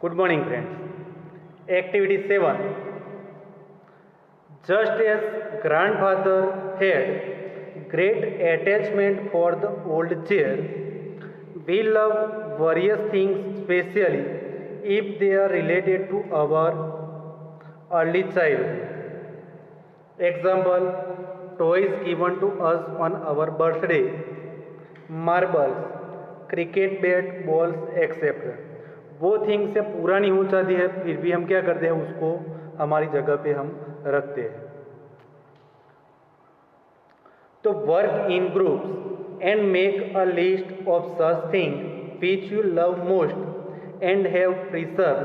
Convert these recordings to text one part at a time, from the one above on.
Good morning, friends. Activity 7. Just as grandfather had great attachment for the old chair, we love various things, especially if they are related to our early childhood. Example: toys given to us on our birthday, marbles, cricket bat, balls except. वो things से पुरानी हो जाती है, फिर भी हम क्या करते हैं, उसको हमारी जगह पे हम रखते हैं। तो work in groups and make a list of such thing which you love most and have preserve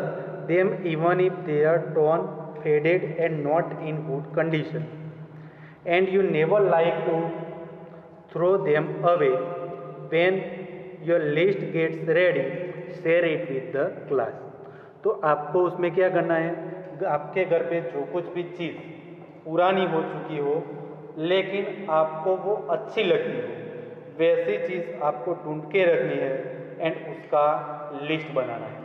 them even if they are torn, faded and not in good condition, and you never like to throw them away. When your list gets ready, share it with the class. तो आपको उसमें क्या करना है, आपके घर पे जो कुछ भी चीज़ पुरानी हो चुकी हो लेकिन आपको वो अच्छी लगती हो, वैसी चीज़ आपको ढूंढ के रखनी है एंड उसका लिस्ट बनाना है।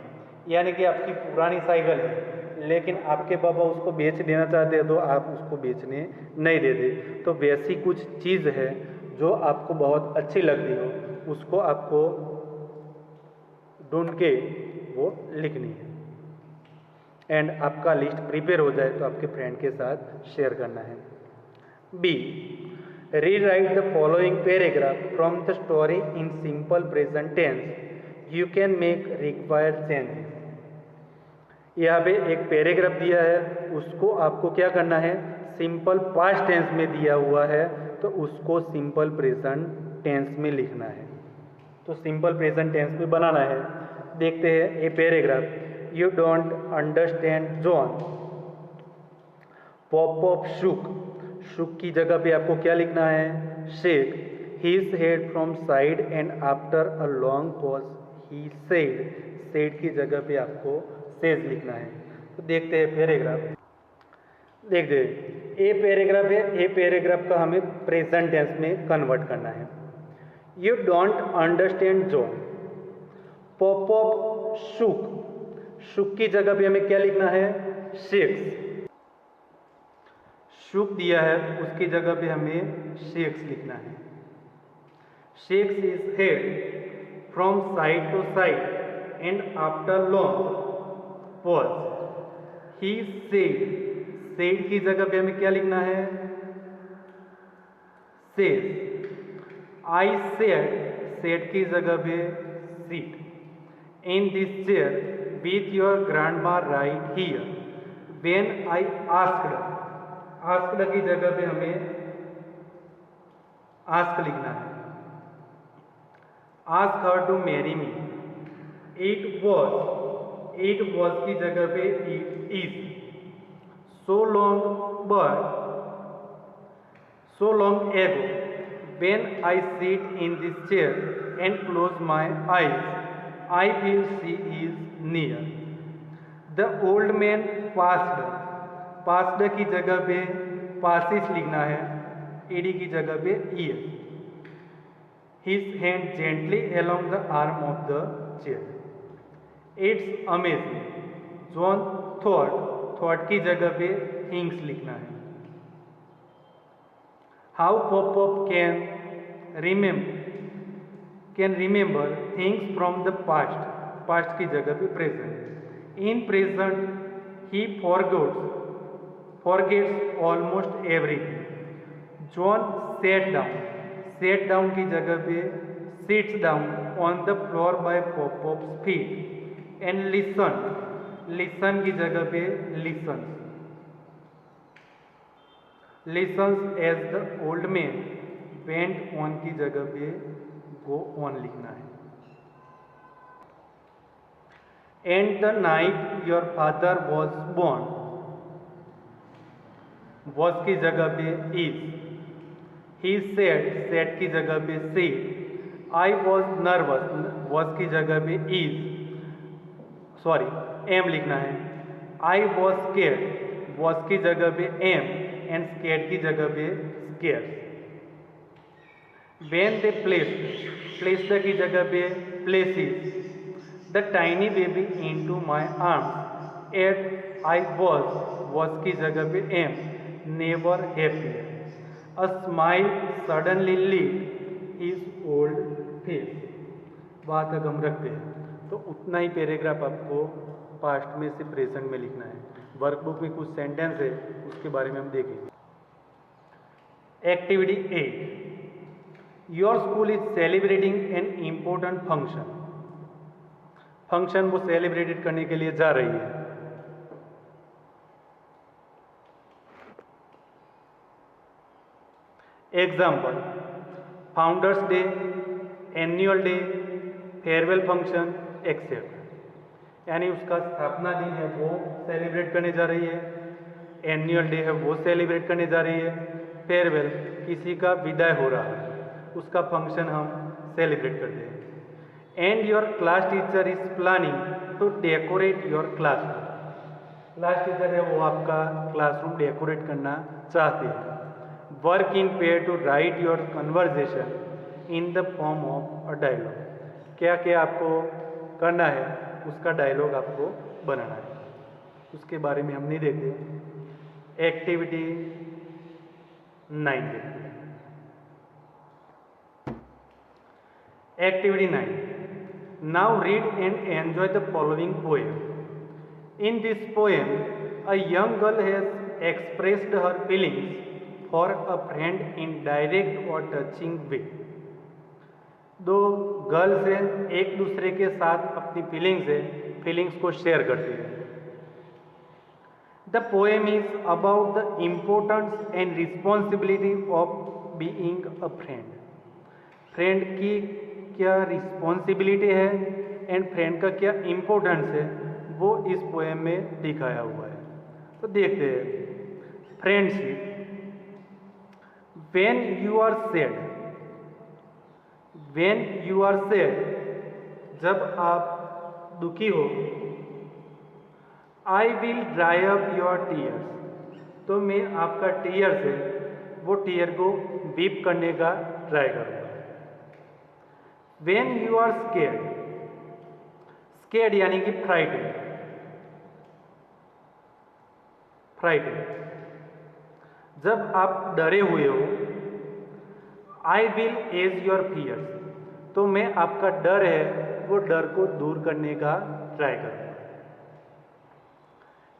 यानी कि आपकी पुरानी साइकिल है लेकिन आपके पापा उसको बेच देना चाहते हैं तो आप उसको बेचने नहीं देते, तो वैसी कुछ चीज़ है जो आपको बहुत अच्छी लगती हो, उसको आपको ढूंढ के वो लिखनी है एंड आपका लिस्ट प्रिपेयर हो जाए तो आपके फ्रेंड के साथ शेयर करना है। B, rewrite the following paragraph from the story in simple present tense. You can make required changes. यहाँ पे एक पैराग्राफ दिया है, उसको आपको क्या करना है, सिंपल पास्ट टेंस में दिया हुआ है तो उसको सिंपल प्रेजेंट टेंस में लिखना है। तो सिंपल प्रेजेंट टेंस में बनाना है। देखते हैं a paragraph. You don't understand John. Pop shook, shook की जगह पे आपको क्या लिखना है, shake. His head from side and after a long pause he said, said की जगह पे आपको सेज लिखना है। तो देखते हैं पैराग्राफ। देखते हैं ए पैराग्राफ है, ए पैराग्राफ का हमें प्रेजेंट टेंस में कन्वर्ट करना है। You don't understand John. Pop shook, shook की जगह पे हमें क्या लिखना है, शेक्स। शुक दिया है उसकी जगह पे हमें शेक्स लिखना है। Shakes is head from side to side and after long pause he said, said की जगह पे हमें क्या लिखना है, सेज। आई सेड, सेड की जगह पे sit. In this chair with your grandma right here. When I asked, asked की जगह पे हमें आस्क लिखना है। Ask her to marry me. It was, it was की जगह पे it is. So long but, so long ago. When I sit in this chair and close my eyes, I feel she is near. The old man passed, passed की जगह पे passes लिखना है, ed की जगह पे es. His hand gently along the arm of the chair. It's amazing. John thought, thought की जगह पे things लिखना है। How Pop can remember things from the past, past की जगह पे present. In present he forgets almost everything. John sat down, sat down की जगह पे sits down on the floor by Pop's feet and listened, listen की जगह पे listens. Listens as the old man went on की जगह पे go on लिखना है। And the night your father was born, was की जगह पे is। He said, said की जगह पे said। I was nervous, was की जगह पे is, sorry am लिखना है। I was scared, was की जगह पे am एंड स्केर्ड की जगह पे scares. When they placed, placed की जगह पे places। The tiny baby in to my arms at I was की जगह पे am never happy. A smile suddenly lit is old face. वहाँ तक हम रखते हैं। तो उतना ही पैराग्राफ आपको पास्ट में से प्रेजेंट में लिखना है। वर्कबुक में कुछ सेंटेंस है, उसके बारे में हम देखेंगे। Activity 8, your school is celebrating an important function. Function वो सेलिब्रेटेड करने के लिए जा रही है। Example, founders day, annual day, farewell function etcetera. यानी उसका स्थापना दिन है वो सेलिब्रेट करने जा रही है, एनुअल डे है वो सेलिब्रेट करने जा रही है, फेयरवेल किसी का विदाई हो रहा है उसका फंक्शन हम सेलिब्रेट करते हैं। And your class teacher is planning to decorate your classroom. Class teacher है वो आपका क्लासरूम डेकोरेट करना चाहते हैं। Work in pair to write your conversation in the form of a dialogue. क्या क्या आपको करना है, उसका डायलॉग आपको बनाना है, उसके बारे में हम नहीं देखते। एक्टिविटी 9 देखते हैं। Activity 9, now read and enjoy the following poem. In this poem a young girl has expressed her feelings for a friend in direct और टचिंग वे। दो गर्ल्स हैं, एक दूसरे के साथ अपनी फीलिंग्स को शेयर करती हैं। The poem is about the importance and responsibility of being a friend. Friend की क्या रिस्पॉन्सिबिलिटी है एंड फ्रेंड का क्या इम्पोर्टेंस है, वो इस पोएम में दिखाया हुआ है। तो देखते हैं। Friendship, when you are sad, when you are sad, जब आप दुखी हो, I will dry up your tears, तो मैं आपका टीयर्स है वो टीयर को वीप करने का ट्राई करूँगा। When you are scared, scared यानी कि फ्राइटेड, फ्राइटेड, जब आप डरे हुए हो, I will ease your fears, तो मैं आपका डर है वो डर को दूर करने का ट्राई करूँगा।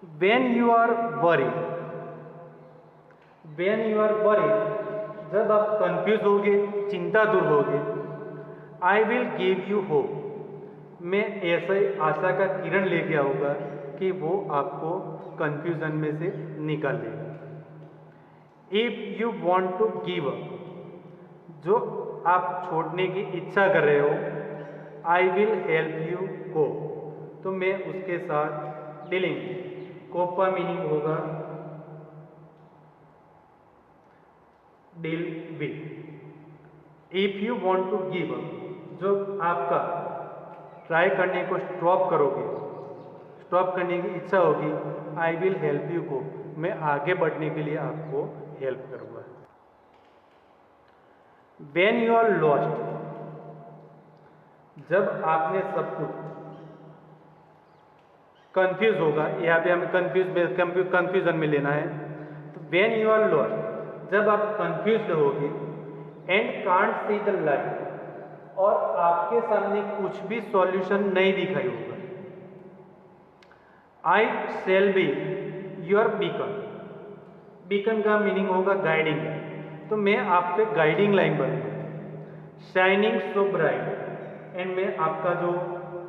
When you are worried, when you are worried, जब आप कंफ्यूज होगे, चिंता दूर होगे, I will give you hope, मैं ऐसे आशा का किरण लेके आऊँगा कि वो आपको कंफ्यूजन में से निकाल देगा। If you want to give up, जो आप छोड़ने की इच्छा कर रहे हो, I will help you cope, तो मैं उसके साथ डीलिंग, कोप का मीनिंग होगा deal with. If you want to give up, जो आपका ट्राई करने को स्टॉप करोगे, स्टॉप करने की इच्छा होगी, I will help you cope, मैं आगे बढ़ने के लिए आपको हेल्प करूँगा। व्हेन यू आर लॉस्ट, जब आपने सब कुछ, कंफ्यूज होगा, यहाँ पे हमें कंफ्यूजन में लेना है। तो व्हेन यू आर लॉस्ट, जब आप कंफ्यूज होगे, and can't see the light, और आपके सामने कुछ भी सॉल्यूशन नहीं दिखाई होगा, I shall be your beacon, beacon का मीनिंग होगा गाइडिंग, तो मैं आपके गाइडिंग लाइन बनूंगा। शाइनिंग सो ब्राइट, एंड मैं आपका जो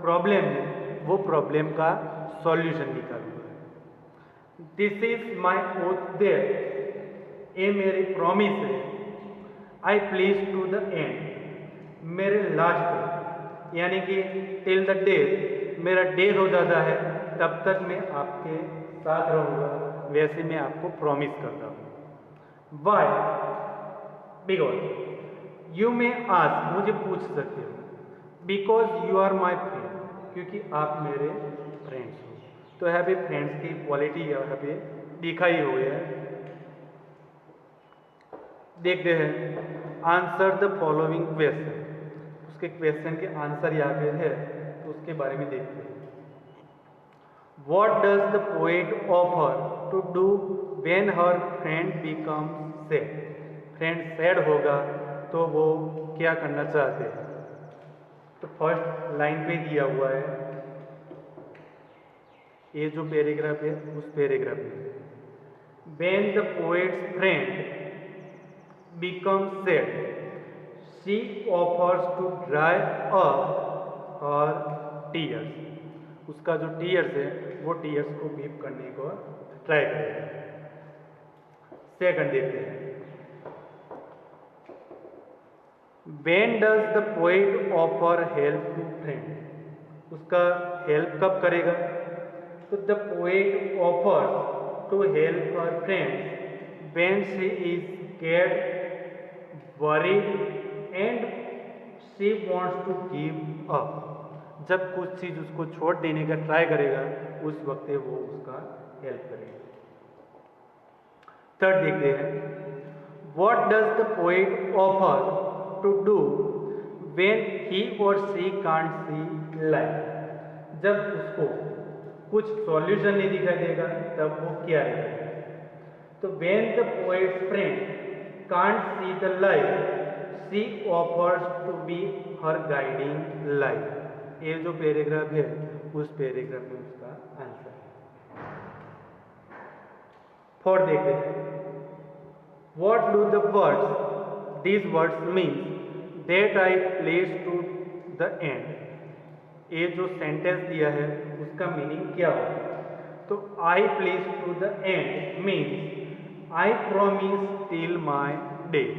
प्रॉब्लम है वो प्रॉब्लम का सॉल्यूशन निकालूंगा। This is my oath there, ये मेरी प्रॉमिस है। I please to the end, मेरे लास्ट तक, यानी कि टिल द डेथ, मेरा डेथ हो जाता है तब तक मैं आपके साथ रहूँगा, वैसे मैं आपको प्रॉमिस करता हूँ। Why, because you may ask, मुझे पूछ सकते हो, because you are my friend, क्योंकि आप मेरे फ्रेंड्स हो। तो यहाँ पे फ्रेंड्स की क्वालिटी यहाँ पे दिखाई हुई है। देखते हैं। आंसर द फॉलोइंग क्वेश्चन, उसके क्वेश्चन के आंसर यहाँ पे है, तो उसके बारे में देखते हैं। What does the poet offer to do when her friend becomes sad? Friend sad होगा तो वो क्या करना चाहते हैं? तो फर्स्ट लाइन पे दिया हुआ है, ये जो पैराग्राफ है उस पैराग्राफ में, When the poet's friend becomes sad, she offers to dry up her tears. उसका जो टीयर्स है वो टीयर्स को वीप करने को ट्राई करेगा। सेकंड देखते हैं, When does the poet offer help to friend? उसका हेल्प कब करेगा? तो the poet offers to help her friend when she is scared, worried and she wants to give up. जब कुछ चीज़ उसको छोड़ देने का ट्राई करेगा उस वक्त वो उसका हेल्प करेगा। थर्ड देखते हैं, What does the poet offer to do when he or she can't see light? जब उसको कुछ सॉल्यूशन नहीं दिखाई देगा तब वो क्या करेगा? तो when the poet's friend can't see the light, she offers to be her guiding light. ये जो पैराग्राफ है उस पैराग्राफ में उसका आंसर है। फोर्थ देखते हैं, What do the words, these words mean that I place to the end? ये जो सेंटेंस दिया है उसका मीनिंग क्या होगा? तो I place to the end means I promise till my death.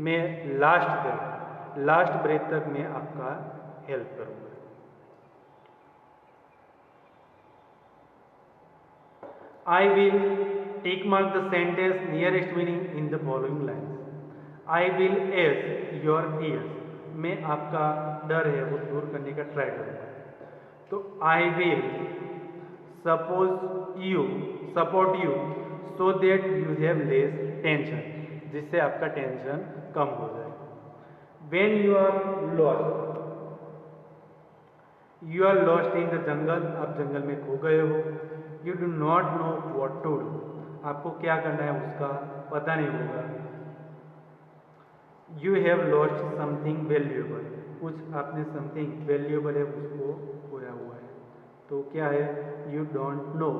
मैं लास्ट ब्रेथ तक मैं आपका हेल्प करूँगा। I will tick mark the sentence nearest meaning in the following lines. I will ease your fears. मैं आपका डर है वो दूर करने का ट्राई करूँगा। तो I will support you so that you have less tension, जिससे आपका टेंशन कम हो जाए। When you are lost in the jungle, आप जंगल में खो गए हो। You do not know what to do. आपको क्या करना है उसका पता नहीं होगा। You have lost something valuable. कुछ आपने something valuable है उसको खोया हुआ है। तो क्या है? You don't know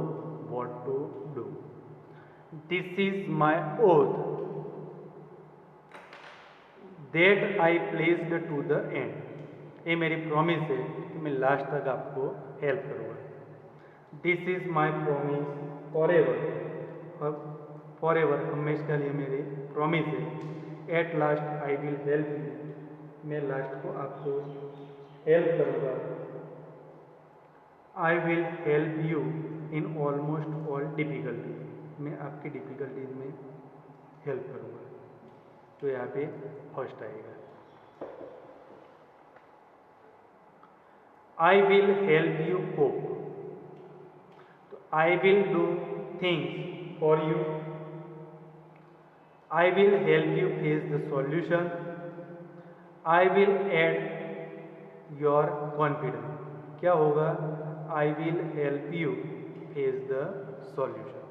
what to do. This is my oath that I placed to the end. ये मेरी प्रॉमिस है कि मैं लास्ट तक आपको हेल्प करूँगा। This is my promise forever. हमेशा के लिए मेरी प्रॉमिस है। At last I will help you. मैं लास्ट को आपको हेल्प करूँगा। I will help you in almost all difficulties. मैं आपकी डिफिकल्टीज में हेल्प करूँगा। तो यहाँ पे फर्स्ट आएगा। I will help you cope. I will do things for you. I will help you face the solution. I will add your confidence. क्या होगा? I will help you face the solution.